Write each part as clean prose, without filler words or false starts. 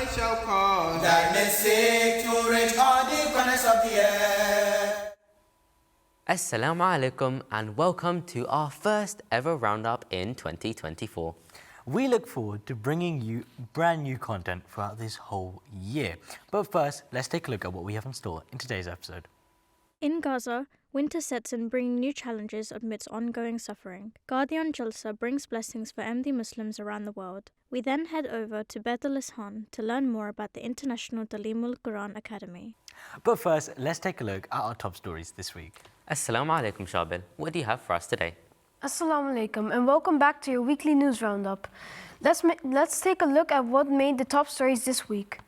light shall cause darkness seek to reach all the corners of the earth. Assalamu alaikum and welcome to our first ever roundup in 2024. We look forward to bringing you brand new content throughout this whole year. But first, let's take a look at what we have in store in today's episode. In Gaza, winter sets in, bringing new challenges amidst ongoing suffering. Guardian Jalsa brings blessings for Ahmadi Muslims around the world. We then head over to Beit al-Ishan to learn more about the International Talimul Qur'an Academy. But first, let's take a look at our top stories this week. Assalamu alaikum, Shabil. What do you have for us today? Assalamu alaikum and welcome back to your weekly news roundup. Let's take a look at what made the top stories this week.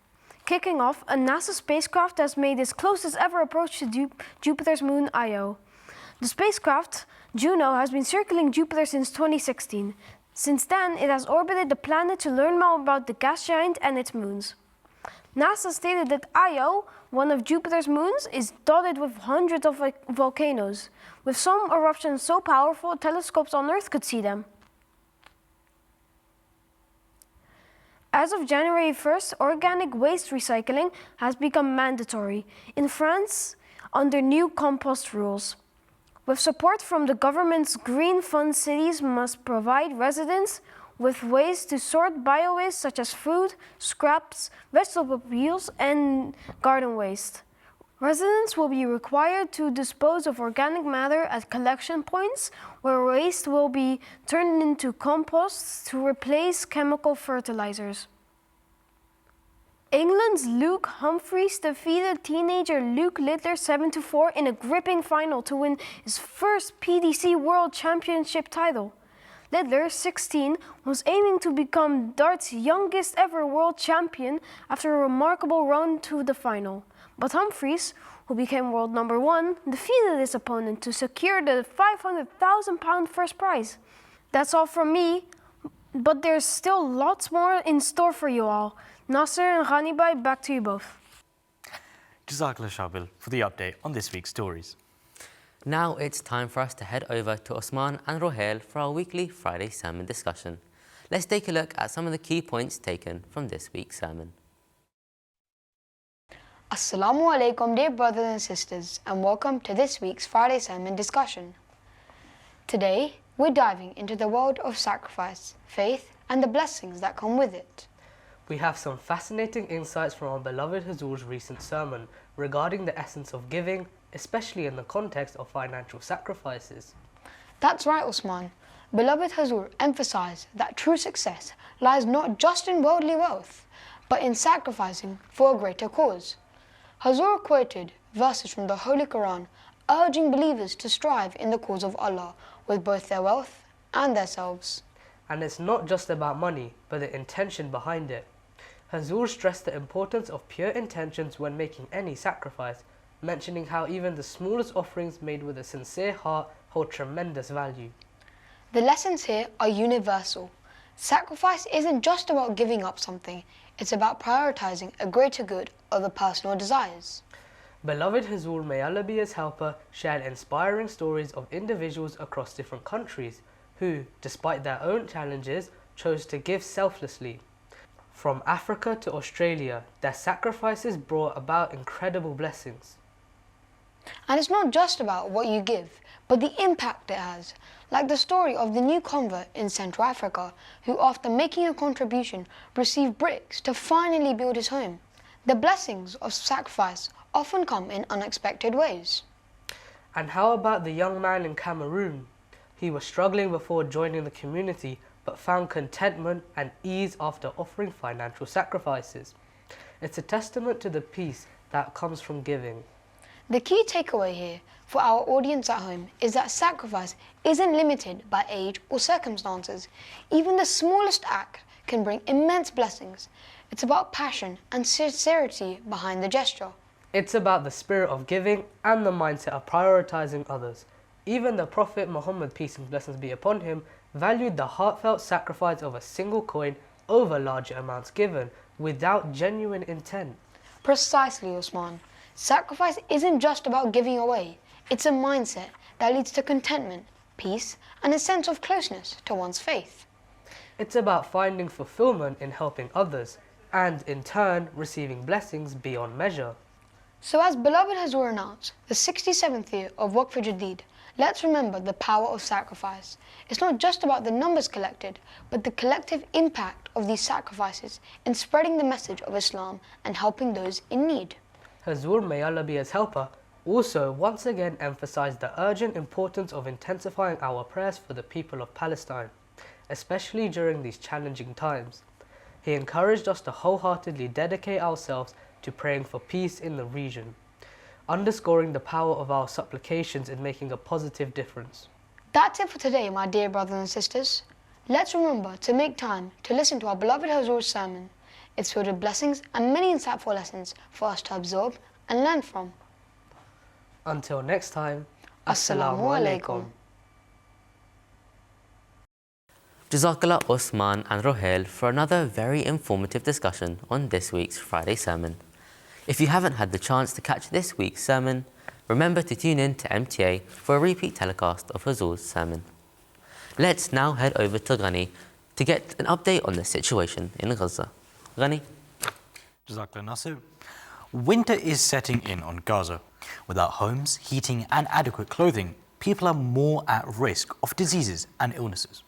Kicking off, a NASA spacecraft has made its closest ever approach to Jupiter's moon Io. The spacecraft, Juno, has been circling Jupiter since 2016. Since then, it has orbited the planet to learn more about the gas giant and its moons. NASA stated that Io, one of Jupiter's moons, is dotted with hundreds of volcanoes, with some eruptions so powerful telescopes on Earth could see them. As of January 1st, organic waste recycling has become mandatory in France under new compost rules. With support from the government's Green Fund, cities must provide residents with ways to sort bio-waste such as food, scraps, vegetable peels, and garden waste. Residents will be required to dispose of organic matter at collection points where waste will be turned into compost to replace chemical fertilizers. England's Luke Humphries defeated teenager Luke Littler 7-4 in a gripping final to win his first PDC World Championship title. Littler, 16, was aiming to become dart's youngest ever world champion after a remarkable run to the final. But Humphries, who became world number 1, defeated his opponent to secure the £500,000 first prize. That's all from me, but there's still lots more in store for you all. Nasser and Ghanibai, back to you both. Jazakallah Shabil for the update on this week's stories. Now it's time for us to head over to Osman and Rohail for our weekly Friday sermon discussion. Let's take a look at some of the key points taken from this week's sermon. Assalamu alaikum, dear brothers and sisters, and welcome to this week's Friday sermon discussion. Today, we're diving into the world of sacrifice, faith, and the blessings that come with it. We have some fascinating insights from our beloved Hazur's recent sermon regarding the essence of giving, especially in the context of financial sacrifices. That's right, Usman. Beloved Hazur emphasized that true success lies not just in worldly wealth, but in sacrificing for a greater cause. Hazur quoted verses from the Holy Quran urging believers to strive in the cause of Allah with both their wealth and their selves. And it's not just about money, but the intention behind it. Hazur stressed the importance of pure intentions when making any sacrifice, mentioning how even the smallest offerings made with a sincere heart hold tremendous value. The lessons here are universal. Sacrifice isn't just about giving up something, it's about prioritizing a greater good over personal desires. Beloved Hazur, may Allah be his helper, shared inspiring stories of individuals across different countries who, despite their own challenges, chose to give selflessly. From Africa to Australia, their sacrifices brought about incredible blessings. And it's not just about what you give, but the impact it has. Like the story of the new convert in Central Africa, who after making a contribution received bricks to finally build his home. The blessings of sacrifice often come in unexpected ways. And how about the young man in Cameroon? He was struggling before joining the community, but found contentment and ease after offering financial sacrifices. It's a testament to the peace that comes from giving. The key takeaway here for our audience at home is that sacrifice isn't limited by age or circumstances. Even the smallest act can bring immense blessings. It's about passion and sincerity behind the gesture. It's about the spirit of giving and the mindset of prioritizing others. Even the Prophet Muhammad, peace and blessings be upon him, valued the heartfelt sacrifice of a single coin over larger amounts given without genuine intent. Precisely, Usman. Sacrifice isn't just about giving away. It's a mindset that leads to contentment, peace, and a sense of closeness to one's faith. It's about finding fulfillment in helping others, and in turn receiving blessings beyond measure. So as beloved Hazur announced, the 67th year of Waqf Jadid, let's remember the power of sacrifice. It's not just about the numbers collected, but the collective impact of these sacrifices in spreading the message of Islam and helping those in need. Hazur, may Allah be his helper, also once again emphasized the urgent importance of intensifying our prayers for the people of Palestine, especially during these challenging times. He encouraged us to wholeheartedly dedicate ourselves to praying for peace in the region, underscoring the power of our supplications in making a positive difference. That's it for today, my dear brothers and sisters. Let's remember to make time to listen to our beloved Hazur's sermon. It's filled with blessings and many insightful lessons for us to absorb and learn from. Until next time, Assalamu alaikum. Jazakallah Osman and Rohel for another very informative discussion on this week's Friday sermon. If you haven't had the chance to catch this week's sermon, remember to tune in to MTA for a repeat telecast of Hazur's sermon. Let's now head over to Ghani to get an update on the situation in Gaza. Ghani? Jazakallah Nasir. Winter is setting in on Gaza. Without homes, heating and adequate clothing, people are more at risk of diseases and illnesses.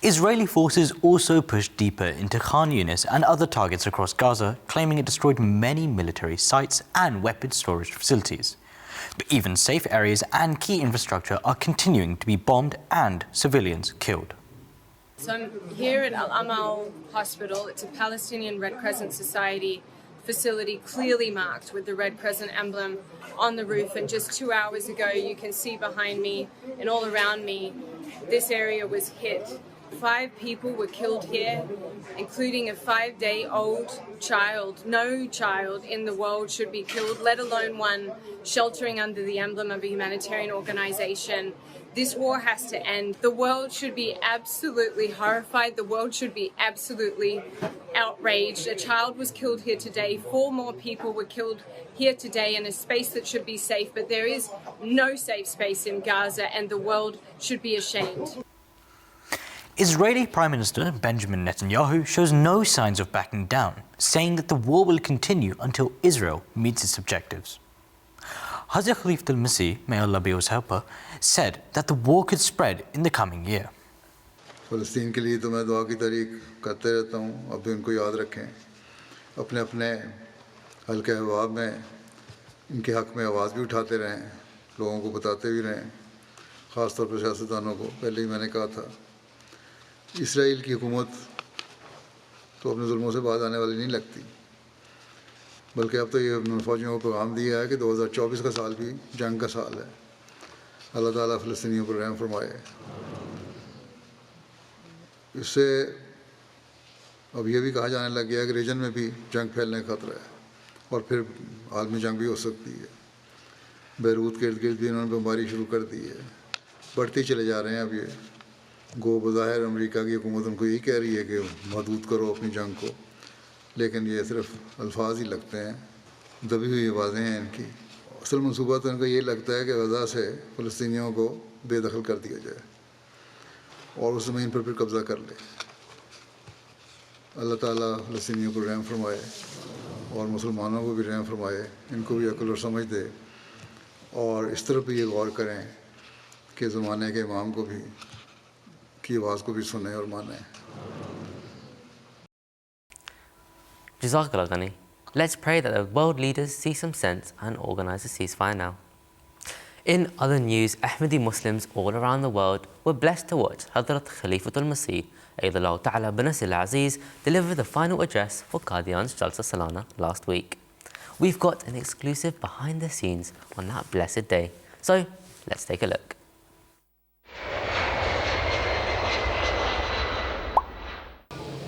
Israeli forces also pushed deeper into Khan Yunis and other targets across Gaza, claiming it destroyed many military sites and weapons storage facilities. But even safe areas and key infrastructure are continuing to be bombed and civilians killed. So I'm here at Al Amal Hospital. It's a Palestinian Red Crescent Society facility, clearly marked with the Red Crescent emblem on the roof. And just 2 hours ago, you can see behind me and all around me, this area was hit. 5 people were killed here, including a 5-day-old child. No child in the world should be killed, let alone one sheltering under the emblem of a humanitarian organization. This war has to end. The world should be absolutely horrified. The world should be absolutely outraged. A child was killed here today. 4 more people were killed here today in a space that should be safe. But there is no safe space in Gaza, and the world should be ashamed. Israeli Prime Minister Benjamin Netanyahu shows no signs of backing down, saying that the war will continue until Israel meets its objectives. Hazrat Khalifa al-Masih, may Allah be his helper, said that the war could spread in the coming year. फ़लस्तीन के लिए तो मैं दुआ की तारीख करते रहता हूँ, अब भी उनको याद रखें, अपने अपने हल्के अहबाब में इनके हक़ में आवाज़ भी उठाते रहें, लोगों को बताते भी रहें, ख़ास तौर पर सियासतदानों को। पहले ही मैंने कहा था, इसराइल की हुकूमत तो अपने जुल्मों से बाज आने वाली नहीं लगती, बल्कि अब तो ये फौजियों को पैगाम दिया है कि 2024 का साल भी जंग का साल है। अल्लाह ताला फ़लस्तीनियों पर रहम फरमाए। इससे अब ये भी कहा जाने लग गया है कि रीजन में भी जंग फैलने का खतरा है और फिर आलमी जंग भी हो सकती है। बैरूत के इर्द गिर्द भी इन्होंने बमबारी शुरू कर दी है, बढ़ती चले जा रहे हैं। अब ये गो बज़ाहिर अमेरिका की हुकूमत उनको यही कह रही है कि महदूद करो अपनी जंग को, लेकिन ये सिर्फ अल्फाज ही लगते हैं, दबी हुई आवाज़ें हैं इनकी। असल मंसूबा तो इनको ये लगता है कि गज़ा से फ़लस्तीनियों को बेदखल कर दिया जाए और उस ज़मीन पर फिर कब्ज़ा कर ले। अल्लाह ताला फ़लस्तीनियों को रहम फरमाए और मुसलमानों को भी रहम फरमाए, इनको भी अक्ल और समझ दे और इस तरफ भी ये गौर करें कि ज़माने के इमाम को भी की आवाज़ को भी सुने और माने। Jazakallah Ghani. Let's pray that the world leaders see some sense and organise a ceasefire now. In other news, Ahmadi Muslims all around the world were blessed to watch Hazrat Khalifa al-Masih, Ayyadallahu Ta'ala bin Nasir al-Aziz, deliver the final address for Qadian's Jalsa Salana last week. We've got an exclusive behind the scenes on that blessed day. So, let's take a look.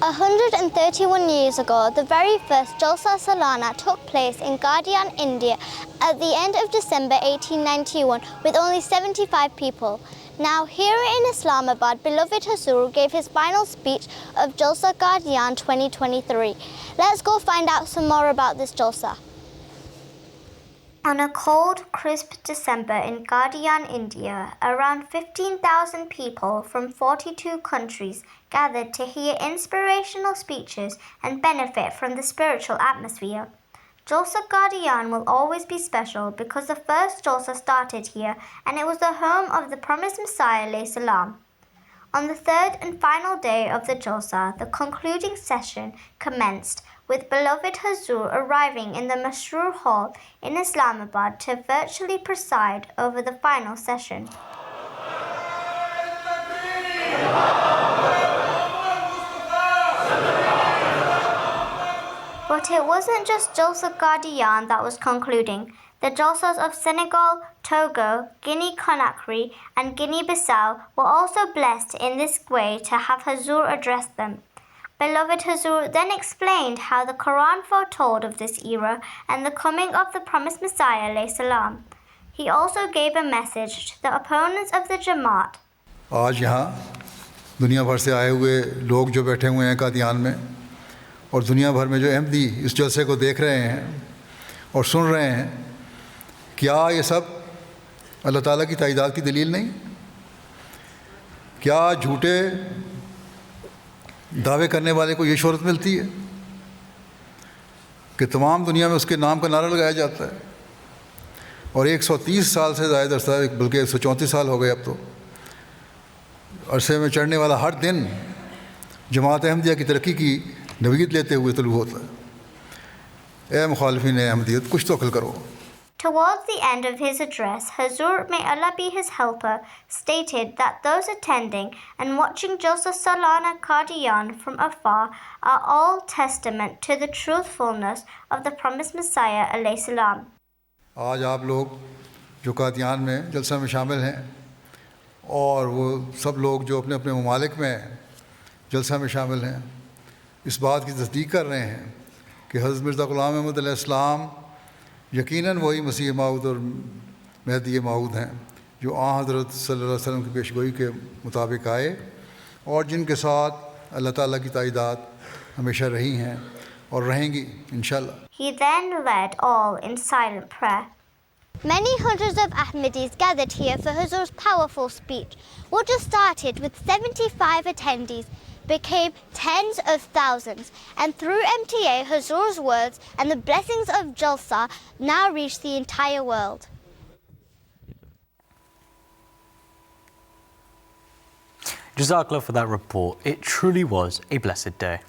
131 years ago, the very first Jalsa Salana took place in Qadian, India at the end of December 1891 with only 75 people. Now, here in Islamabad, beloved Hazur gave his final speech of Jalsa Qadian 2023. Let's go find out some more about this Jalsa. On a cold, crisp December in Qadian, India, around 15,000 people from 42 countries gathered to hear inspirational speeches and benefit from the spiritual atmosphere. Jalsa Qadian will always be special because the first Jalsa started here and it was the home of the promised Messiah alayhi salam. On the third and final day of the Jalsa, the concluding session commenced with beloved Hazur arriving in the Masroor Hall in Islamabad to virtually preside over the final session. But it wasn't just Jalsa Qadian that was concluding. The Jalsas of Senegal, Togo, Guinea-Conakry and Guinea-Bissau were also blessed in this way to have Hazur address them. Beloved Hazur then explained how the Quran foretold of this era and the coming of the promised Messiah alayhi salam. He also gave a message to the opponents of the Jamaat. आज यहाँ दुनिया भर से आए हुए लोग जो बैठे हुए हैं कादियान में और दुनिया भर में जो अहमदी इस जलसे को देख रहे हैं और सुन रहे हैं, क्या ये सब अल्लाह ताला की ताईदाद की दलील नहीं? क्या झूठे दावे करने वाले को ये शोहरत मिलती है कि तमाम दुनिया में उसके नाम का नारा लगाया जाता है और 130 साल से ज़्यादा अरसा, बल्कि 134 साल हो गए अब तो, अरसे में चढ़ने वाला हर दिन जमात अहमदिया की तरक्की की नवीद लेते हुए तलू होता है। ए मुखालिफिन अहमदियत, कुछ तो अकल करो। Towards the end of his address, Hazur, may Allah be his helper, stated that those attending and watching Jalsa Salana Qadian from afar are all testament to the truthfulness of the promised Messiah alayhi salam. आज आप लोग जो कादियान में जलसा में शामिल हैं और वो सब लोग जो अपने अपने ममालिक में जलसा में शामिल हैं, इस बात की तस्दीक कर रहे हैं कि हज़रत मिर्ज़ा ग़ुलाम अहमद अलैहिस्सलाम यकीनन वही मसीह माऊद और महदी माऊद हैं जो हज़रत सल्लल्लाहु अलैहि वसल्लम की पेशगोई के मुताबिक आए और जिनके साथ अल्लाह ताला की ताईदात हमेशा रही हैं और रहेंगी इंशाअल्लाह. He then led all in silent prayer. Many hundreds of Ahmadis gathered here for Hazur's powerful speech, which just started with 75 attendees, became tens of thousands, and through MTA, Hazur's words and the blessings of Jalsa now reach the entire world. Jazakallah for that report. It truly was a blessed day.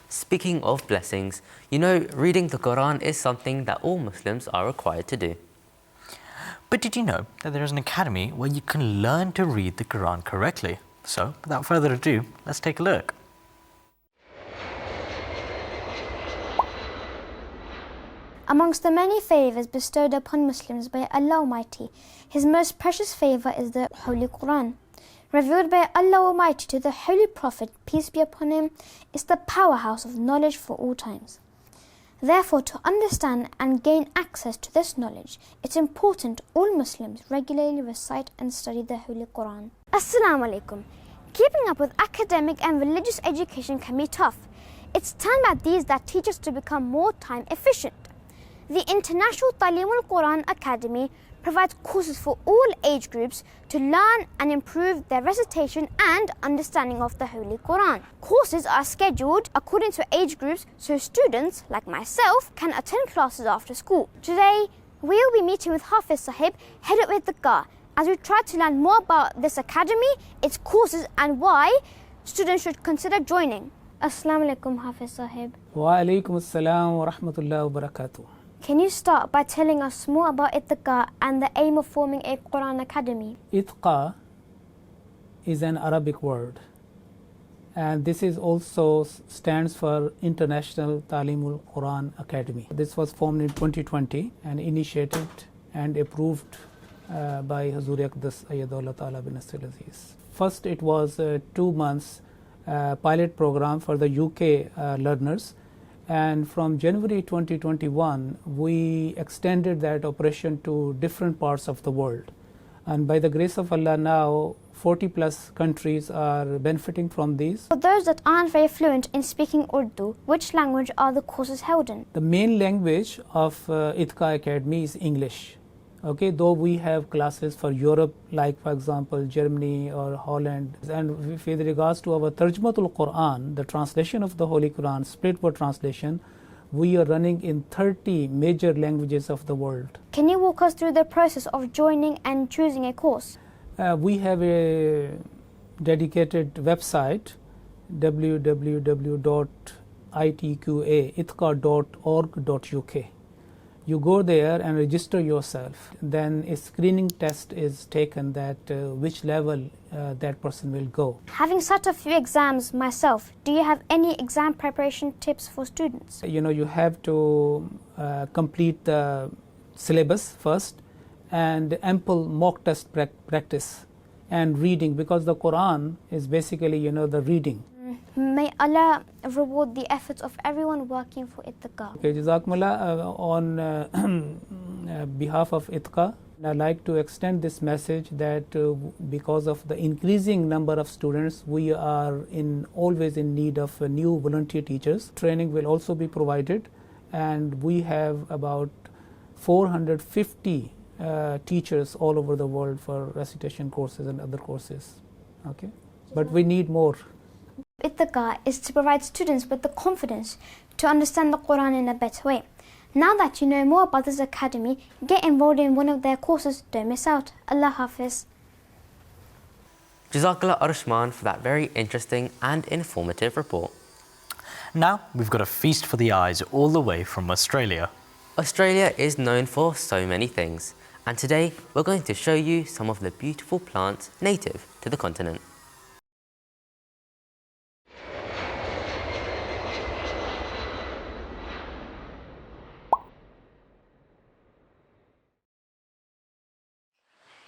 Speaking of blessings, you know, reading the Quran is something that all Muslims are required to do. But did you know that there is an academy where you can learn to read the Quran correctly? So, without further ado, let's take a look. Amongst the many favours bestowed upon Muslims by Allah Almighty, His most precious favour is the Holy Quran. Revealed by Allah Almighty to the Holy Prophet, peace be upon him, is the powerhouse of knowledge for all times. Therefore, to understand and gain access to this knowledge, it's important all Muslims regularly recite and study the Holy Quran. Assalamu alaikum. Keeping up with academic and religious education can be tough. It's time like these that teach us to become more time efficient. The International Talimul Qur'an Academy provides courses for all age groups to learn and improve their recitation and understanding of the Holy Quran. Courses are scheduled according to age groups so students, like myself, can attend classes after school. Today, we will be meeting with Hafiz Sahib, head of ITQA, as we try to learn more about this academy, its courses and why students should consider joining. Assalamu alaikum, Hafiz Sahib. Wa alaikum assalam wa rahmatullahi wa barakatuh. Can you start by telling us more about ITQA and the aim of forming a Quran Academy? ITQA is an Arabic word, and this is also stands for International Talimul Qur'an Academy. This was formed in 2020 and initiated and approved by Hazur Aqdas Ayyadullah Ta'ala bin Nasir Aziz. First, it was a 2 months pilot program for the UK learners. And from January 2021, we extended that operation to different parts of the world. And by the grace of Allah now, 40 plus countries are benefiting from these. For those that aren't very fluent in speaking Urdu, which language are the courses held in? The main language of ITQA Academy is English. Okay, though we have classes for Europe, like for example Germany or Holland. And with regards to our Tarjumatul Qur'an, the translation of the Holy Quran, split word translation, we are running in 30 major languages of the world. Can you walk us through the process of joining and choosing a course? We have a dedicated website, www.itqa.org.uk. You go there and register yourself. Then a screening test is taken that which level that person will go. Having sat a few exams myself, do you have any exam preparation tips for students? You have to complete the syllabus first and ample mock test practice and reading, because the Quran is basically, the reading. May Allah reward the efforts of everyone working for ITQA. Okay, Jazakumullah, on behalf of ITQA, I'd like to extend this message that because of the increasing number of students, we are always in need of new volunteer teachers. Training will also be provided, and we have about 450 teachers all over the world for recitation courses and other courses. Okay, but we need more. ITQA is to provide students with the confidence to understand the Quran in a better way. Now that you know more about this academy, get enrolled in one of their courses. Don't miss out. Allah Hafiz. Jazakallah Arshman for that very interesting and informative report. Now we've got a feast for the eyes all the way from Australia. Australia is known for so many things, and today we're going to show you some of the beautiful plants native to the continent.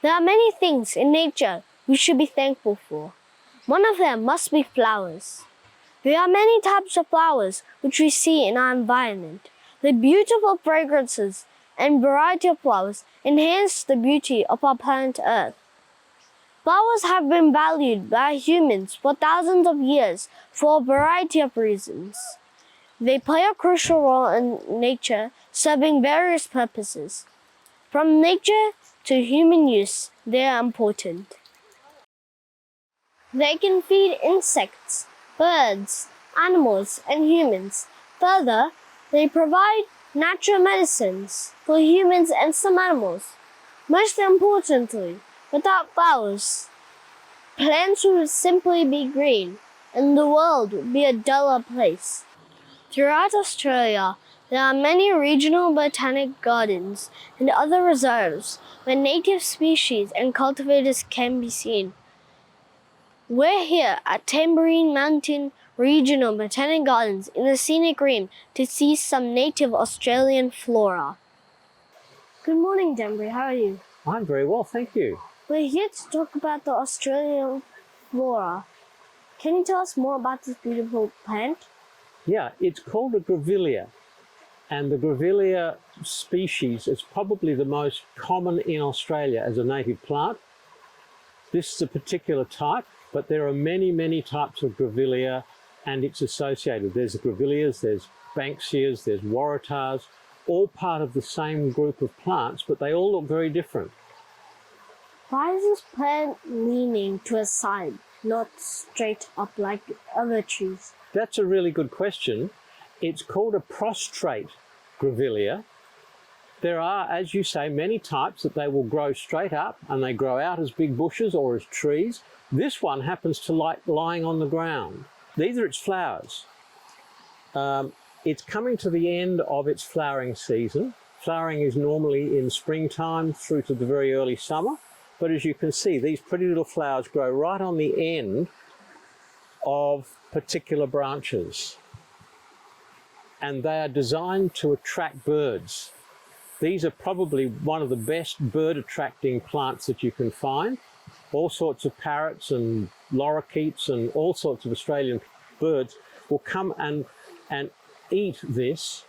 There are many things in nature we should be thankful for. One of them must be flowers. There are many types of flowers which we see in our environment. The beautiful fragrances and variety of flowers enhance the beauty of our planet Earth. Flowers have been valued by humans for thousands of years for a variety of reasons. They play a crucial role in nature, serving various purposes. From nature to human use, they are important. They can feed insects, birds, animals, and humans. Further, they provide natural medicines for humans and some animals. Most importantly, without flowers, plants would simply be green, and the world would be a duller place. Throughout Australia, there are many regional botanic gardens and other reserves where native species and cultivators can be seen. We're here at Tambourine Mountain Regional Botanic Gardens in the scenic green to see some native Australian flora. Good morning, Denbury. How are you? I'm very well, thank you. We're here to talk about the Australian flora. Can you tell us more about this beautiful plant? Yeah, it's called a Grevillea. And the Grevillea species is probably the most common in Australia as a native plant. This is a particular type, but there are many, many types of Grevillea and it's associated. There's Grevilleas, there's Banksias, there's Waratahs, all part of the same group of plants, but they all look very different. Why is this plant leaning to a side, not straight up like other trees? That's a really good question. It's called a prostrate Grevillea. There are, as you say, many types that they will grow straight up and they grow out as big bushes or as trees. This one happens to like lying on the ground. These are its flowers. It's coming to the end of its flowering season. Flowering is normally in springtime through to the very early summer. But as you can see, these pretty little flowers grow right on the end of particular branches. And they are designed to attract birds. These are probably one of the best bird attracting plants that you can find. All sorts of parrots and lorikeets and all sorts of Australian birds will come and eat this,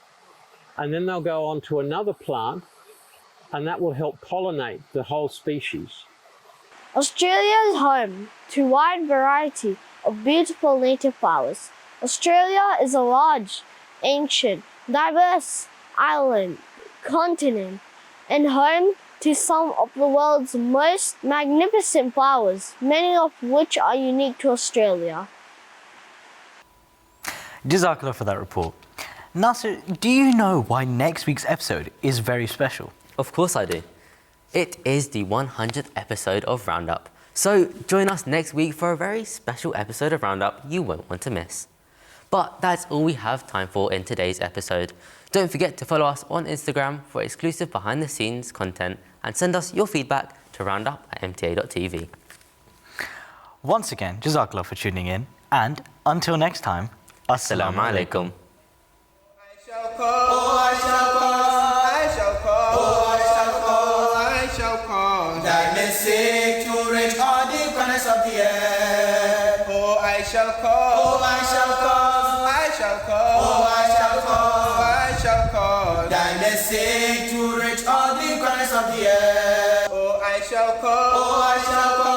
and then they'll go on to another plant, and that will help pollinate the whole species. Australia is home to a wide variety of beautiful native flowers. Australia is a large, ancient, diverse island, continent, and home to some of the world's most magnificent flowers, many of which are unique to Australia. Jazakallah for that report. Nasser, do you know why next week's episode is very special? Of course I do. It is the 100th episode of RoundUp. So join us next week for a very special episode of RoundUp you won't want to miss. But that's all we have time for in today's episode. Don't forget to follow us on Instagram for exclusive behind-the-scenes content and send us your feedback to roundup@mta.tv. Once again, Jazakallah for tuning in, and until next time, Assalamu alaikum. Of the air. Oh, I shall call. Oh, I shall call. I shall call. Oh, I shall call. I shall call. Thy message to reach all the corners of the earth. Oh, I shall call. Oh, I shall call.